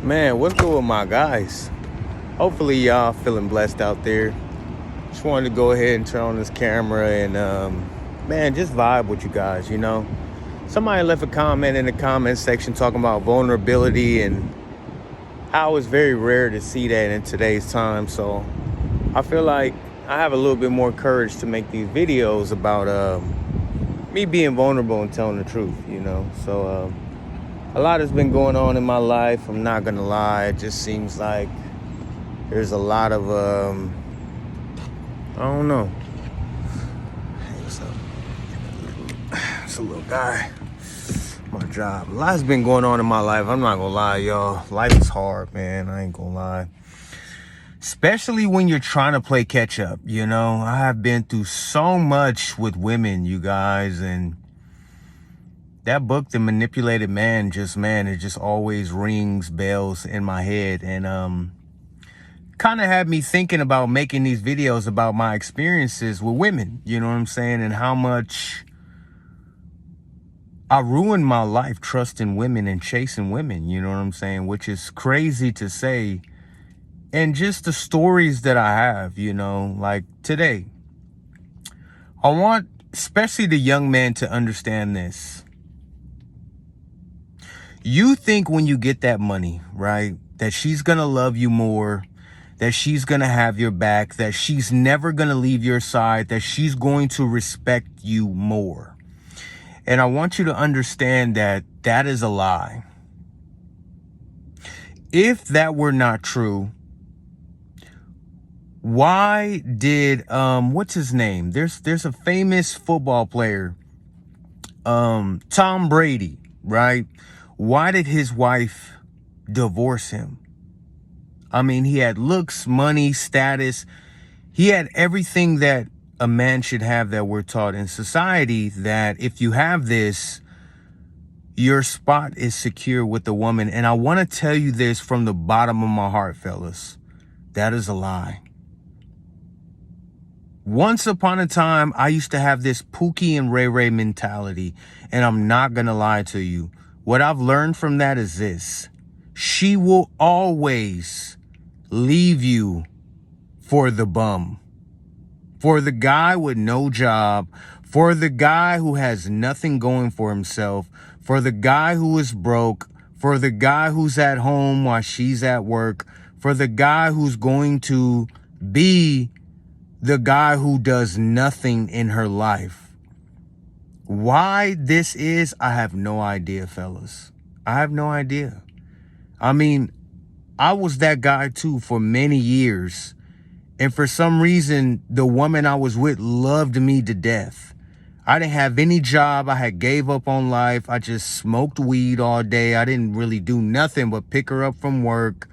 Man, what's good with my guys? Hopefully y'all feeling blessed out there. Just wanted to go ahead and turn on this camera and man, just vibe with you guys. Somebody left a comment in the comment section talking about vulnerability and how it's very rare to see that in today's time. So I feel like I have a little bit more courage to make these videos about me being vulnerable and telling the truth. So a lot has been going on in my life. I'm not gonna lie. It just seems like there's a lot of I don't know. Hey, what's up? It's a little guy. My job. A lot's been going on in my life. I'm not gonna lie, y'all. Life is hard, man. I ain't gonna lie. Especially when you're trying to play catch up. I have been through so much with women, you guys, and that book, The Manipulated Man, it just always rings bells in my head. And kind of had me thinking about making these videos about my experiences with women, you know what I'm saying? And how much I ruined my life trusting women and chasing women, you know what I'm saying? Which is crazy to say. And just the stories that I have, like today, I want especially the young man to understand this. You think when you get that money, right, that she's going to love you more, that she's going to have your back, that she's never going to leave your side, that she's going to respect you more. And I want you to understand that that is a lie. If that were not true, why did, what's his name? There's a famous football player, Tom Brady, right? Why did his wife divorce him? I mean, he had looks, money, status. He had everything that a man should have that we're taught in society, that if you have this, your spot is secure with the woman. And I want to tell you this from the bottom of my heart, fellas. That is a lie. Once upon a time, I used to have this Pookie and Ray Ray mentality. And I'm not going to lie to you. What I've learned from that is this. She will always leave you for the bum, for the guy with no job, for the guy who has nothing going for himself, for the guy who is broke, for the guy who's at home while she's at work, for the guy who's going to be the guy who does nothing in her life. Why this is, I have no idea, fellas. I have no idea. I mean, I was that guy too for many years. And for some reason, the woman I was with loved me to death. I didn't have any job. I had gave up on life. I just smoked weed all day. I didn't really do nothing but pick her up from work,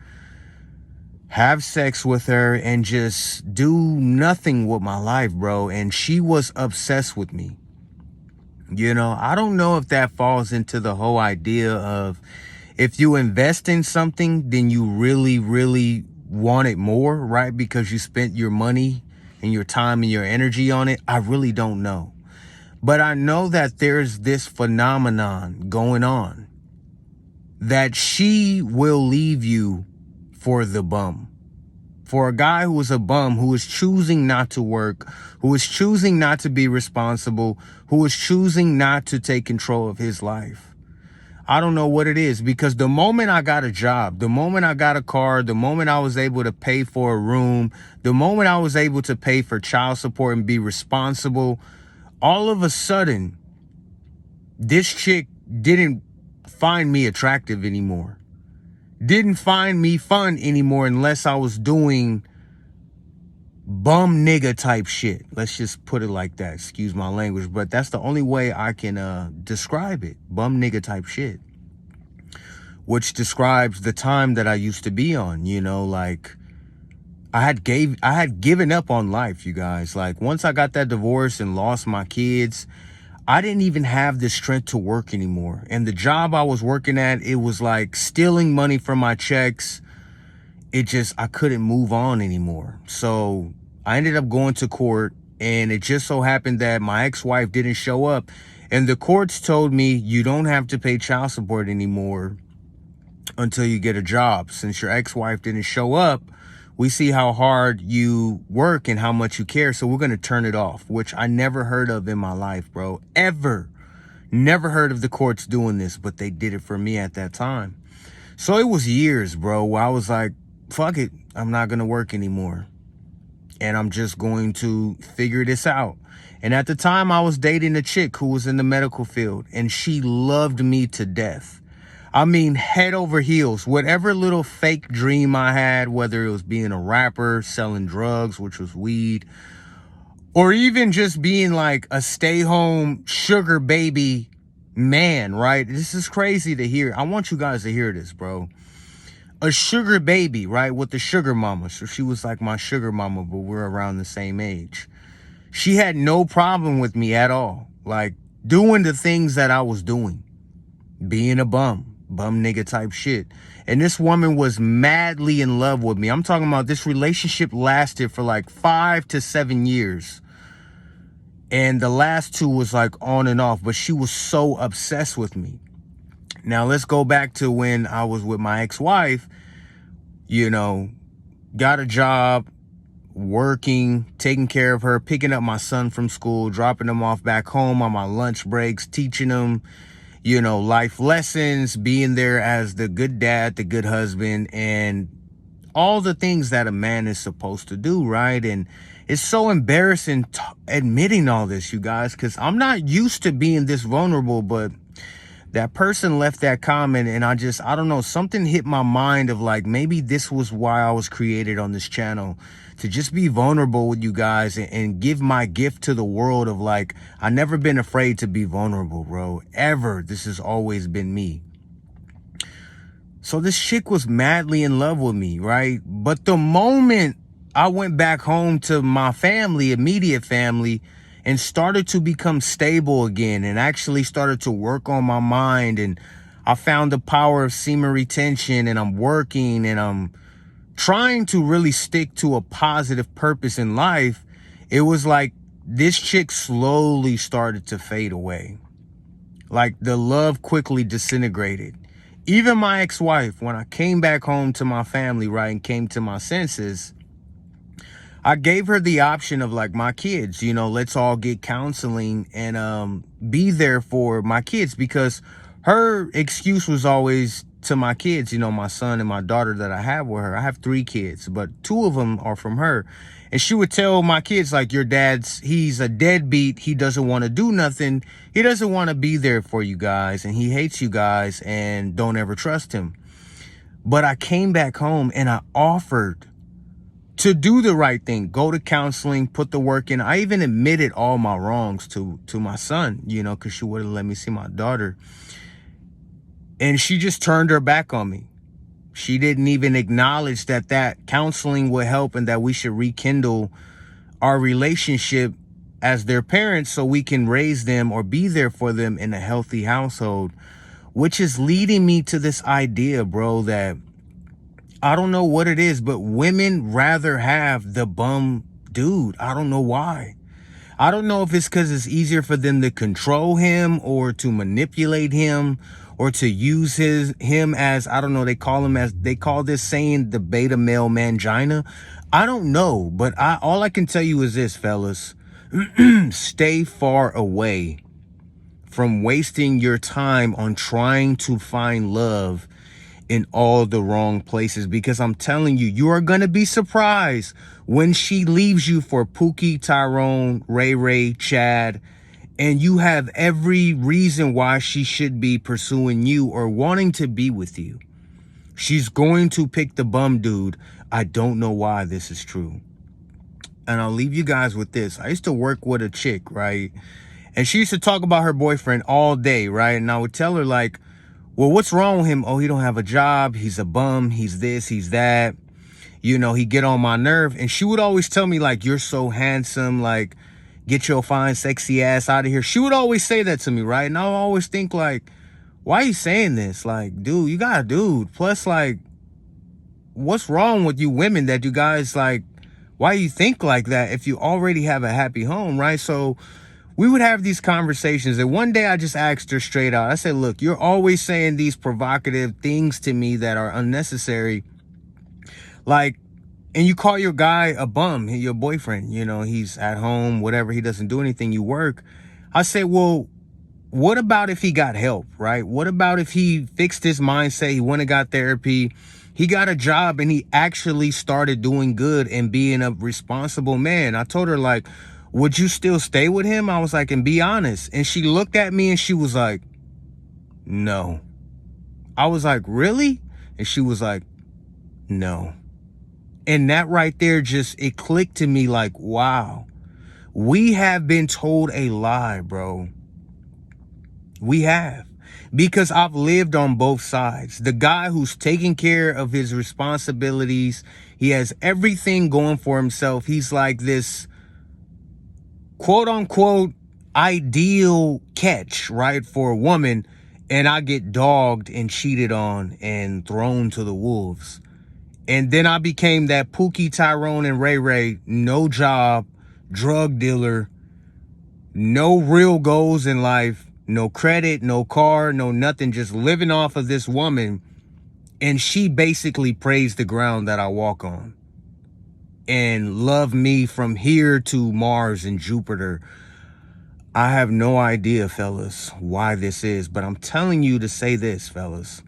have sex with her, and just do nothing with my life, bro. And she was obsessed with me. I don't know if that falls into the whole idea of if you invest in something, then you really, really want it more, right? Because you spent your money and your time and your energy on it. I really don't know. But I know that there's this phenomenon going on that she will leave you for the bum. For a guy who is a bum, who is choosing not to work, who is choosing not to be responsible, who is choosing not to take control of his life. I don't know what it is, because the moment I got a job, the moment I got a car, the moment I was able to pay for a room, the moment I was able to pay for child support and be responsible, all of a sudden, this chick didn't find me attractive anymore. Didn't find me fun anymore unless I was doing bum nigga type shit. Let's just put it like that. Excuse my language, but that's the only way I can describe it. Bum nigga type shit. Which describes the time that I used to be on, like I had given up on life, you guys. Like once I got that divorce and lost my kids, I didn't even have the strength to work anymore. And the job I was working at, it was like stealing money from my checks. I couldn't move on anymore. So I ended up going to court, and it just so happened that my ex-wife didn't show up. And the courts told me, you don't have to pay child support anymore until you get a job. Since your ex-wife didn't show up, we see how hard you work and how much you care, so we're going to turn it off, which I never heard of in my life, bro. Ever. Never heard of the courts doing this, but they did it for me at that time. So it was years, bro, where I was like, fuck it, I'm not going to work anymore. And I'm just going to figure this out. And at the time, I was dating a chick who was in the medical field, and she loved me to death. I mean, head over heels. Whatever little fake dream I had, whether it was being a rapper, selling drugs, which was weed, or even just being like a stay-home sugar baby man, right? This is crazy to hear. I want you guys to hear this, bro. A sugar baby, right, with the sugar mama. So she was like my sugar mama, but we're around the same age. She had no problem with me at all. Like, doing the things that I was doing. Being a bum nigga type shit. And this woman was madly in love with me. I'm talking about this relationship lasted for like 5 to 7 years. And the last 2 was like on and off, but she was so obsessed with me. Now let's go back to when I was with my ex-wife, you know, got a job, working, taking care of her, picking up my son from school, dropping him off back home on my lunch breaks, teaching him, you know, life lessons, being there as the good dad, the good husband, and all the things that a man is supposed to do, right? And it's so embarrassing admitting all this, you guys, because I'm not used to being this vulnerable, but that person left that comment, and I don't know, something hit my mind of like, maybe this was why I was created on this channel, to just be vulnerable with you guys and give my gift to the world of like, I never been afraid to be vulnerable, bro, ever. This has always been me. So this chick was madly in love with me, right? But the moment I went back home to my family, immediate family, and started to become stable again and actually started to work on my mind, and I found the power of semen retention, and I'm working and I'm trying to really stick to a positive purpose in life, it was like this chick slowly started to fade away. Like the love quickly disintegrated. Even my ex-wife, when I came back home to my family, right, and came to my senses, I gave her the option of like, my kids, you know, let's all get counseling and be there for my kids, because her excuse was always to my kids, you know, my son and my daughter that I have with her. I have 3 kids, but 2 of them are from her. And she would tell my kids, like, your dad's, he's a deadbeat. He doesn't want to do nothing. He doesn't want to be there for you guys. And he hates you guys, and don't ever trust him. But I came back home and I offered to do the right thing, go to counseling, put the work in. I even admitted all my wrongs to my son, you know, because she wouldn't let me see my daughter. And she just turned her back on me. She didn't even acknowledge that counseling would help and that we should rekindle our relationship as their parents so we can raise them or be there for them in a healthy household, which is leading me to this idea, bro, that I don't know what it is, but women rather have the bum dude. I don't know why. I don't know if it's because it's easier for them to control him or to manipulate him or to use him as, I don't know, they call this saying the beta male mangina. I don't know, but all I can tell you is this, fellas. Stay far away from wasting your time on trying to find love in all the wrong places, because I'm telling you, you are going to be surprised when she leaves you for Pookie, Tyrone, Ray, Chad, and you have every reason why she should be pursuing you or wanting to be with you. She's going to pick the bum dude. I don't know why this is true. And I'll leave you guys with this. I used to work with a chick, right? And she used to talk about her boyfriend all day, right? And I would tell her, like, well, what's wrong with him? Oh, he don't have a job. He's a bum. He's this, he's that. You know, he get on my nerve. And she would always tell me, like, you're so handsome. Like, get your fine, sexy ass out of here. She would always say that to me, right? And I would always think, like, why are you saying this? Like, dude, you got a dude. Plus, like, what's wrong with you women that you guys, like, why you think like that if you already have a happy home, right? So we would have these conversations. And one day I just asked her straight out. I said, look, you're always saying these provocative things to me that are unnecessary. Like, and you call your guy a bum, your boyfriend, you know, he's at home, whatever, he doesn't do anything, you work. I say, well, what about if he got help, right? What about if he fixed his mindset, he went and got therapy, he got a job, and he actually started doing good and being a responsible man? I told her, like, would you still stay with him? I was like, and be honest. And she looked at me and she was like, no. I was like, really? And she was like, no. And that right there just, it clicked to me like, wow, we have been told a lie, bro. We have. Because I've lived on both sides. The guy who's taking care of his responsibilities, he has everything going for himself. He's like this quote unquote ideal catch, right, for a woman. And I get dogged and cheated on and thrown to the wolves. And then I became that Pookie, Tyrone, and Ray Ray, no job, drug dealer, no real goals in life, no credit, no car, no nothing, just living off of this woman. And she basically praised the ground that I walk on and loved me from here to Mars and Jupiter. I have no idea, fellas, why this is, but I'm telling you to say this, fellas.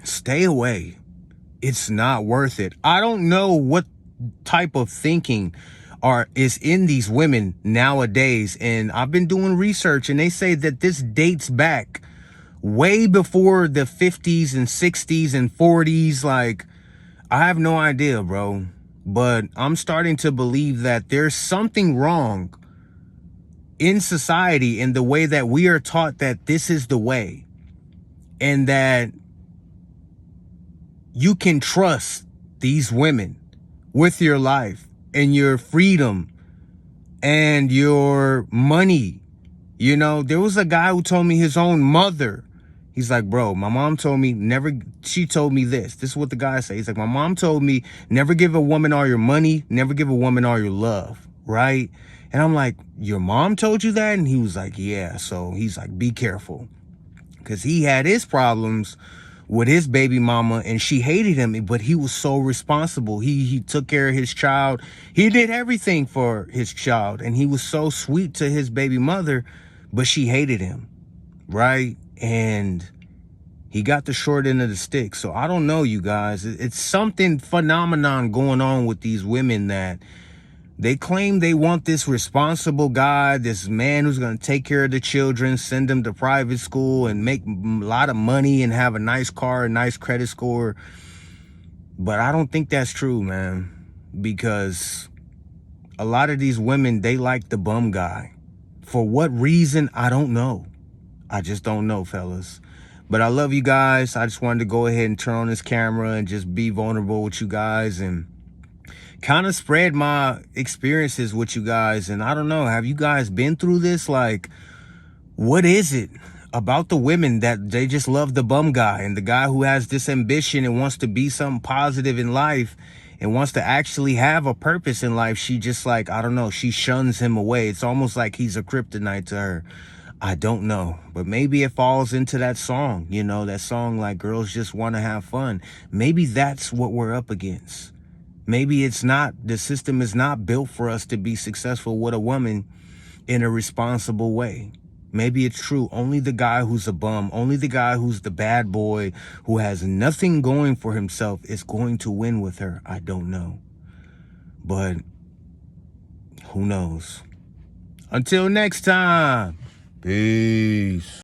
Stay away. It's not worth it. I don't know what type of thinking is in these women nowadays. And I've been doing research and they say that this dates back way before the 50s and 60s and 40s. Like, I have no idea, bro. But I'm starting to believe that there's something wrong in society in the way that we are taught that this is the way. And that you can trust these women with your life and your freedom and your money. You know, there was a guy who told me his own mother. He's like, bro, my mom told me she told me this. This is what the guy said. He's like, my mom told me never give a woman all your money, never give a woman all your love, right? And I'm like, your mom told you that? And he was like, yeah. So he's like, be careful. Because he had his problems with his baby mama and she hated him, but he was so responsible. He took care of his child. He did everything for his child and he was so sweet to his baby mother, but she hated him, right? And he got the short end of the stick. So I don't know, you guys. It's something phenomenon going on with these women that they claim they want this responsible guy, this man who's going to take care of the children, send them to private school and make a lot of money and have a nice car, a nice credit score. But I don't think that's true, man, because a lot of these women, they like the bum guy. For what reason? I don't know. I just don't know, fellas. But I love you guys. I just wanted to go ahead and turn on this camera and just be vulnerable with you guys and kind of spread my experiences with you guys. And I don't know, have you guys been through this? Like, what is it about the women that they just love the bum guy and the guy who has this ambition and wants to be something positive in life and wants to actually have a purpose in life? She just, like, I don't know, she shuns him away. It's almost like he's a kryptonite to her. I don't know, but maybe it falls into that song, you know, that song like girls just want to have fun. Maybe that's what we're up against. Maybe it's not, the system is not built for us to be successful with a woman in a responsible way. Maybe it's true. Only the guy who's a bum, only the guy who's the bad boy, who has nothing going for himself is going to win with her. I don't know. But who knows? Until next time. Peace.